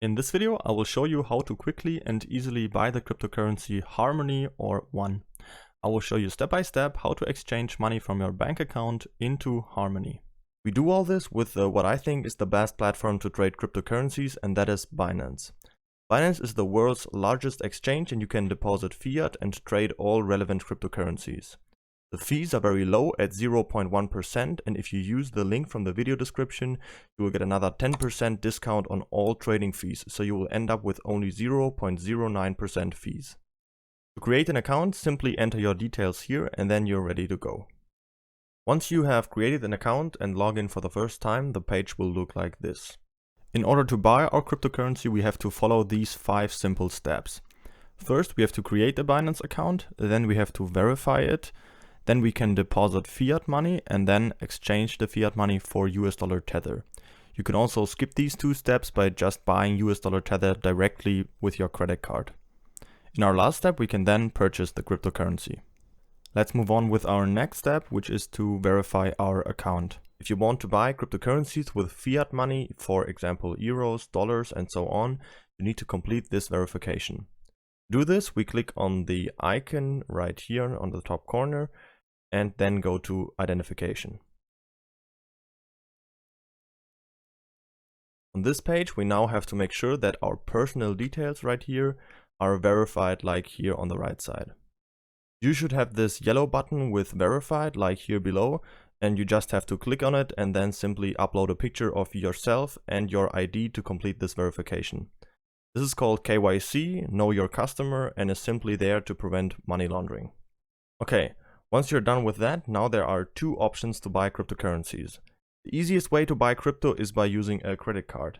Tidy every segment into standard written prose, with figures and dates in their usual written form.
In this video, I will show you how to quickly and easily buy the cryptocurrency Harmony or One. I will show you step by step how to exchange money from your bank account into Harmony. We do all this with what I think is the best platform to trade cryptocurrencies, and that is Binance. Binance is the world's largest exchange, and you can deposit fiat and trade all relevant cryptocurrencies. The fees are very low at 0.1%, and if you use the link from the video description, you will get another 10% discount on all trading fees, so you will end up with only 0.09% fees. To create an account, simply enter your details here and then you're ready to go. Once you have created an account and log in for the first time, the page will look like this. In order to buy our cryptocurrency, we have to follow these 5 simple steps. First, we have to create a Binance account, then we have to verify it. Then we can deposit fiat money and then exchange the fiat money for USD Tether. You can also skip these 2 steps by just buying USD Tether directly with your credit card. In our last step, we can then purchase the cryptocurrency. Let's move on with our next step, which is to verify our account. If you want to buy cryptocurrencies with fiat money, for example euros, dollars and so on, you need to complete this verification. To do this, we click on the icon right here on the top corner and then go to identification. On this page, we now have to make sure that our personal details right here are verified like here on the right side. You should have this yellow button with verified like here below, and you just have to click on it and then simply upload a picture of yourself and your ID to complete this verification. This is called KYC, Know Your Customer, and is simply there to prevent money laundering. Okay. Once you're done with that, now there are 2 options to buy cryptocurrencies. The easiest way to buy crypto is by using a credit card.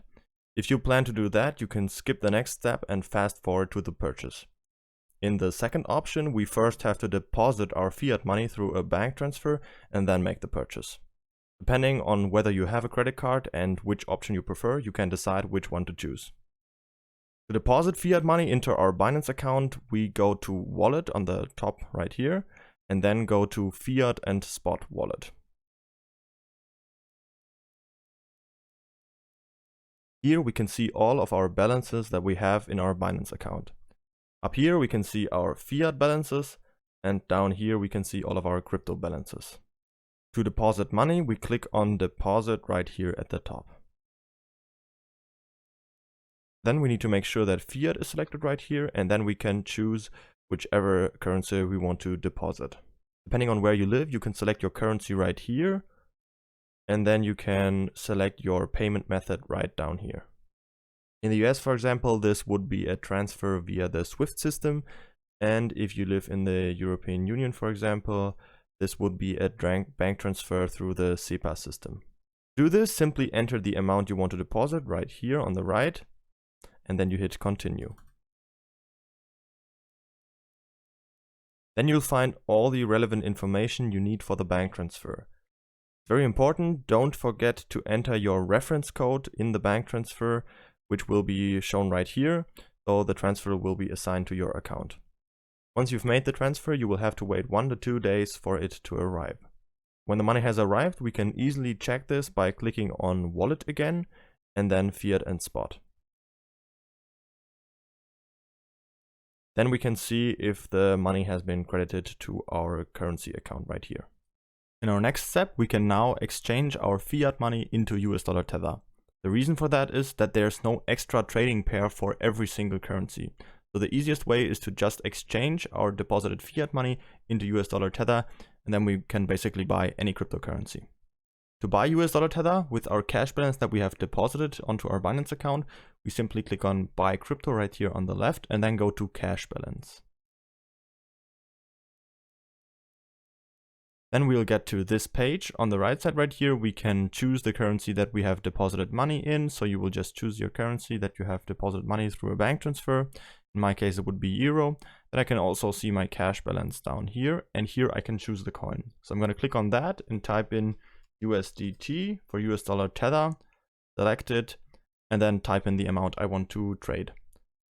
If you plan to do that, you can skip the next step and fast forward to the purchase. In the second option, we first have to deposit our fiat money through a bank transfer and then make the purchase. Depending on whether you have a credit card and which option you prefer, you can decide which one to choose. To deposit fiat money into our Binance account, we go to Wallet on the top right here, and then go to Fiat and Spot Wallet. Here we can see all of our balances that we have in our Binance account. Up here we can see our fiat balances, and down here we can see all of our crypto balances. To deposit money, we click on Deposit right here at the top. Then we need to make sure that fiat is selected right here, and then we can choose whichever currency we want to deposit. Depending on where you live, you can select your currency right here, and then you can select your payment method right down here. In the US, for example, this would be a transfer via the SWIFT system, and if you live in the European Union, for example, this would be a bank transfer through the SEPA system. To do this, simply enter the amount you want to deposit right here on the right, and then you hit continue. Then you'll find all the relevant information you need for the bank transfer. Very important, don't forget to enter your reference code in the bank transfer, which will be shown right here, so the transfer will be assigned to your account. Once you've made the transfer, you will have to wait 1 to 2 days for it to arrive. When the money has arrived, we can easily check this by clicking on Wallet again, and then Fiat and Spot. Then we can see if the money has been credited to our currency account right here. In our next step, we can now exchange our fiat money into USD Tether. The reason for that is that there's no extra trading pair for every single currency. So the easiest way is to just exchange our deposited fiat money into USD Tether, and then we can basically buy any cryptocurrency. To buy USD Tether with our cash balance that we have deposited onto our Binance account, we simply click on Buy Crypto right here on the left and then go to Cash Balance. Then we'll get to this page. On the right side right here, we can choose the currency that we have deposited money in. So you will just choose your currency that you have deposited money through a bank transfer. In my case, it would be euro. Then I can also see my cash balance down here, and here I can choose the coin. So I'm going to click on that and type in USDT for USD Tether, select it, and then type in the amount I want to trade.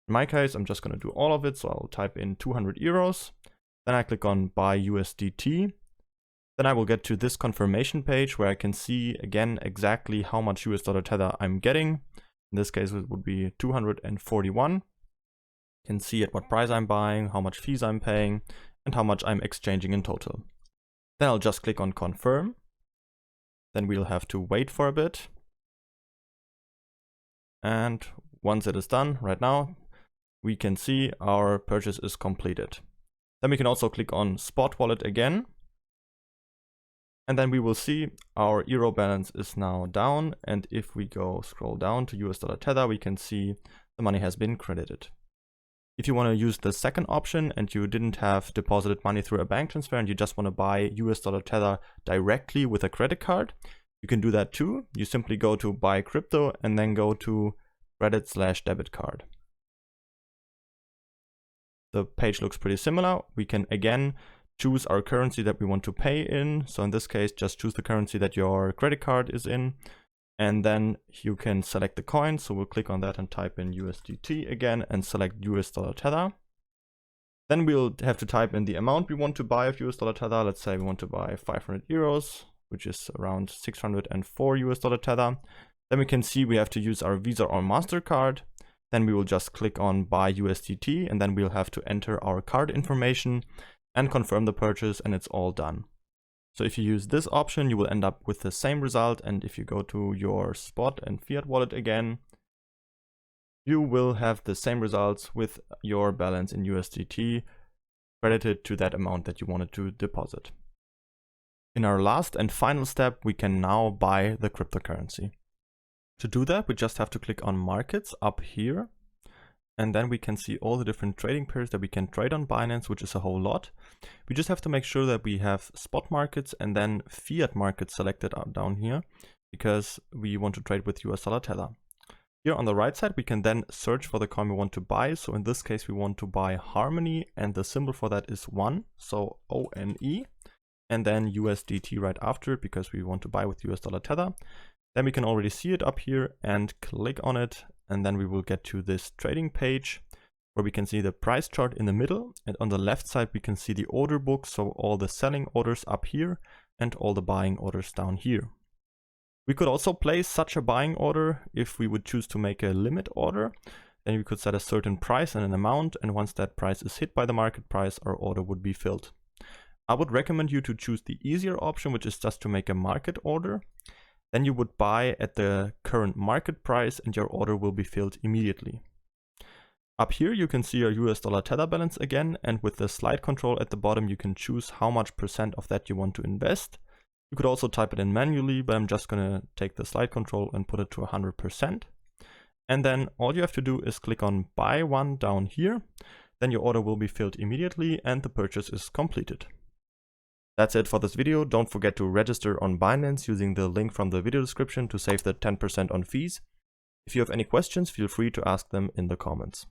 In my case, I'm just going to do all of it, so I'll type in 200 euros. Then I click on Buy USDT. Then I will get to this confirmation page where I can see again exactly how much USD Tether I'm getting. In this case, it would be 241. You can see at what price I'm buying, how much fees I'm paying, and how much I'm exchanging in total. Then I'll just click on confirm. Then we'll have to wait for a bit. And once it is done right now, we can see our purchase is completed. Then we can also click on Spot Wallet again. And then we will see our euro balance is now down. And if we scroll down to US dollar Tether, we can see the money has been credited. If you want to use the second option and you didn't have deposited money through a bank transfer and you just want to buy US dollar Tether directly with a credit card, you can do that too. You simply go to buy crypto and then go to credit/debit card. The page looks pretty similar. We can again choose our currency that we want to pay in. So in this case, just choose the currency that your credit card is in. And then you can select the coin. So we'll click on that and type in USDT again and select US dollar Tether. Then we'll have to type in the amount we want to buy of US dollar Tether. Let's say we want to buy 500 euros, which is around 604 US dollar Tether. Then we can see we have to use our Visa or MasterCard. Then we will just click on buy USDT and then we'll have to enter our card information and confirm the purchase, and it's all done. So if you use this option, you will end up with the same result. And if you go to your Spot and Fiat wallet again, you will have the same results with your balance in USDT credited to that amount that you wanted to deposit. In our last and final step, we can now buy the cryptocurrency. To do that, we just have to click on Markets up here. And then we can see all the different trading pairs that we can trade on Binance, which is a whole lot. We just have to make sure that we have spot markets and then fiat markets selected down here, because we want to trade with US dollar Tether. Here on the right side, we can then search for the coin we want to buy. So in this case, we want to buy Harmony, and the symbol for that is 1, so ONE, and then USDT right after it, because we want to buy with US dollar Tether. Then we can already see it up here and click on it. And then we will get to this trading page where we can see the price chart in the middle. And on the left side, we can see the order book. So all the selling orders up here and all the buying orders down here. We could also place such a buying order if we would choose to make a limit order. Then we could set a certain price and an amount. And once that price is hit by the market price, our order would be filled. I would recommend you to choose the easier option, which is just to make a market order. Then you would buy at the current market price and your order will be filled immediately. Up here you can see your US dollar Tether balance again, and with the slide control at the bottom you can choose how much % of that you want to invest. You could also type it in manually, but I'm just going to take the slide control and put it to 100%. And then all you have to do is click on buy one down here. Then your order will be filled immediately and the purchase is completed. That's it for this video. Don't forget to register on Binance using the link from the video description to save the 10% on fees. If you have any questions, feel free to ask them in the comments.